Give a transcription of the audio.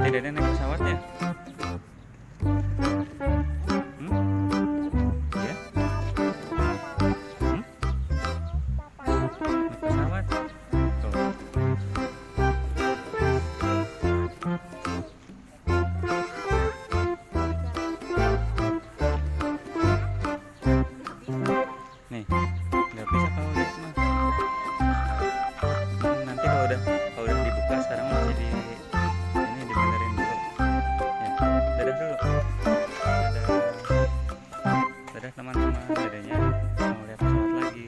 Dede naik pesawatnya. Ya? Naik pesawat. Tuh. Nih, nggak bisa kalau lihat mah. Nanti kalau udah dibuka, sekarang masih ini dibenerin dulu. Ya, dadah dulu. Dadah. Dadah teman-teman, dadanya mau lihat pesawat lagi.